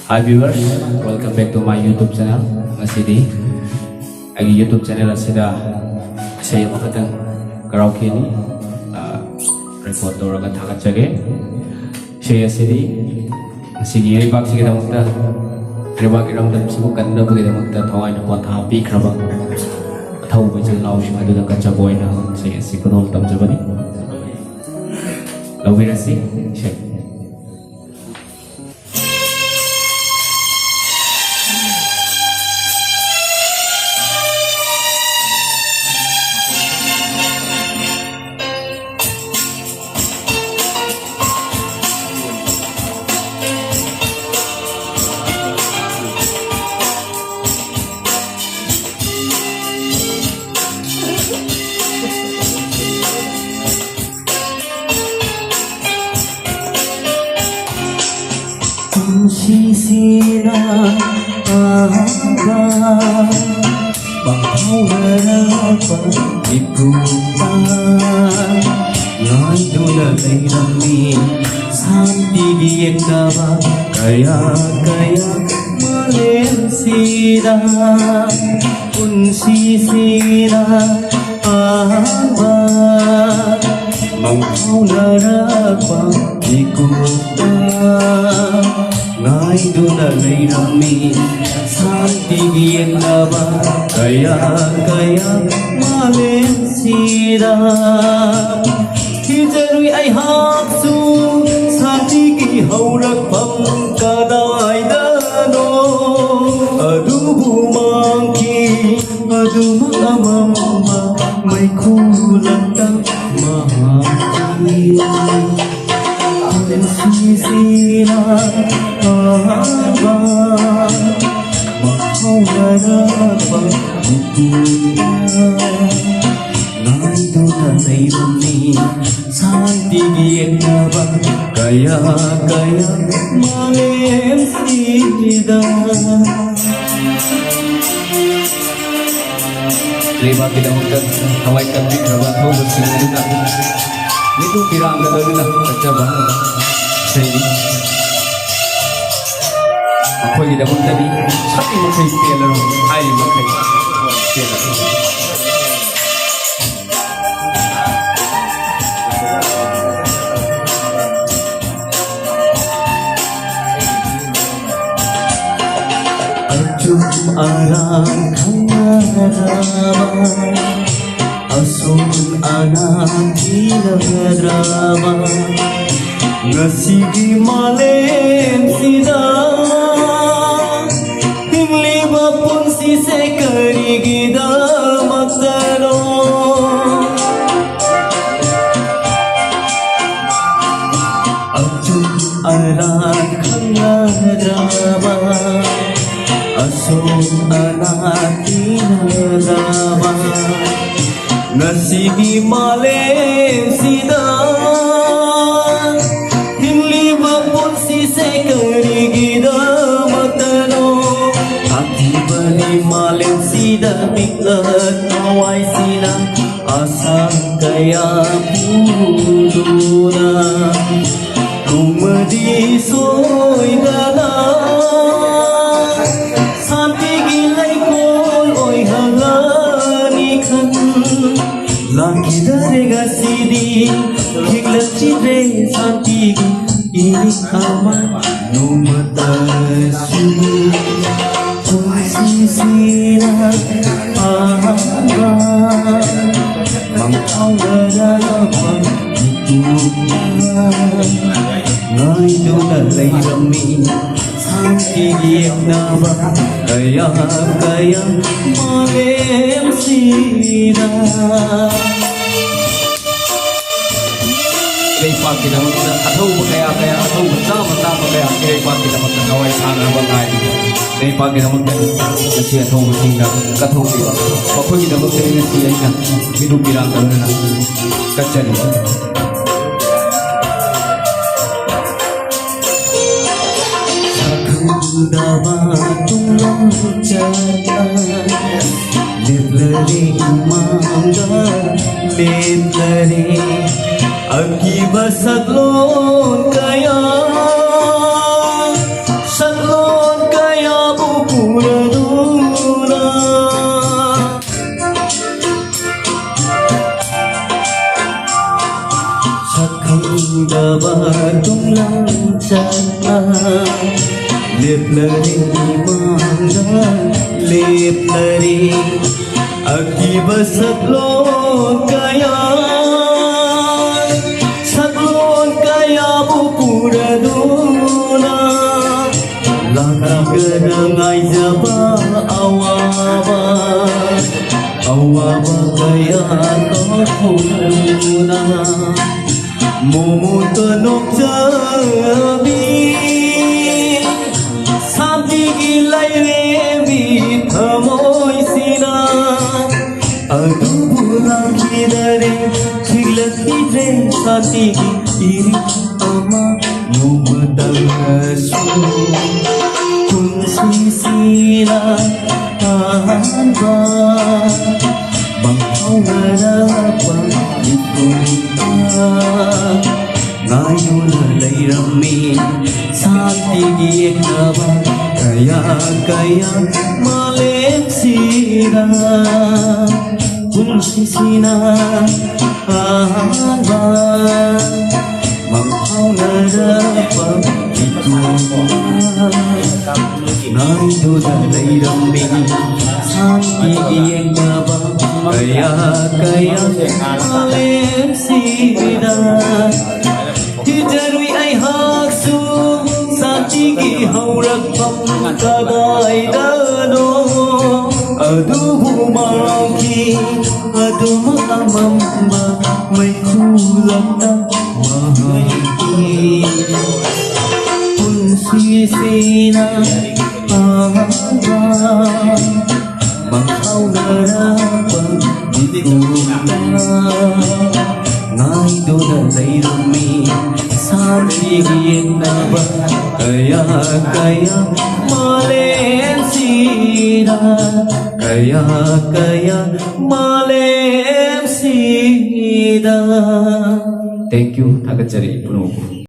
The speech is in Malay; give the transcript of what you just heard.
Hi viewers, welcome back to my YouTube channel. Ngasidi, agi YouTube channel asida saya makatang karaoke ni record orang kata cage. Saya asidi sigi rebak sigi damakta rebak irang dalam sibuk kanda bagi damakta thawai na kuat happy keraba tahu bejel lau sih ada kaca boy na saya asik kenal tam jabani. Lau birasi, saya. Sisina ahaba Banghawarapa ikuta Ngandula layrami Santigiyek daba Kaya malensida Unsisina ahaba Banghawarapa ikuta Ngai duna layrami santigiyek daba Kaya malensida Hijarui ay haksu santigi haurakpam kadaidano Adubu mangki adumakamamba may kulantang mahaki Sisina ahaba Banghawarapa ikuta Nandun na layrami santigiyek daba Kaya malensida Terima tidak mungkin hawai kabit keraba tahu bersih juga. Itu kira anda dulu lah baca banget. Saya aku tidak mungkin tadi tapi mungkin piala hai mungkin piala. Ajum arang kangarama Asun anak drama Ngasigi malensida Himli bapun si sekari gida matano Ajum arang kangarama Asun anak drama Ngasigi malensida Himli bapun si sekari gida matano Aki bani malensida Miklat awai sila Asang kaya puduna Kumadi soy gala Santi gilay kol oy halani kan Lagi darega sidi Higlat chidre santigi Ini ama numatasu Sisina ahaba Banghawarapa ikuta Ngai duna layrami santigiyek daba Kaya malensida Lepas kita mungkin atau kaya atau bersama kaya lepas kita mungkin kawai sana bangai. Lepas kita mungkin masih atau mungkin katong dia. Apa kita mungkin ini siapa hidup bilang kalau nak kacau. Daba tulang jata Leblari mangga leblari Akibat satlon kaya Satlon ꯈꯪꯗꯕ ꯇꯨꯡꯂꯝꯆꯠꯅ ꯂꯦꯞꯂꯔꯤ ꯏꯃꯥꯡꯗ ꯂꯦꯞꯂꯔꯤ ꯑꯀꯤꯕ ꯁꯛꯂꯣꯟ ꯀꯌꯥꯕꯨ ꯄꯨꯔꯗꯨꯅ ꯂꯥꯛꯂꯒꯅ ꯉꯥꯏꯖꯕ ꯑꯋꯥꯕ kaya kahuna Mumuto nokjabi Samti gilai rebi thamoy sina Adu bulang kidare Chiglat kidre sati iri ama Numadasu Kunsi sila tahanba Bangkaw narapang itupa Ngayon alay ramin Sa tigil na ba Kaya malip sila Kung sisinahan ba Bangkaw narapang itupa Ngayon alay ramin Iyeng naba kaya alim sida Hijarwi ay haksu sa tigi haurak pagkagay dano Adu humangki adu maamamba may kulang na mahangki Punsisina Bangkaw narapang itupa Ngay doon alay rumi Sa tigil na ba Kaya malen sila Kaya malen sila Thank you, Tagachari Puno.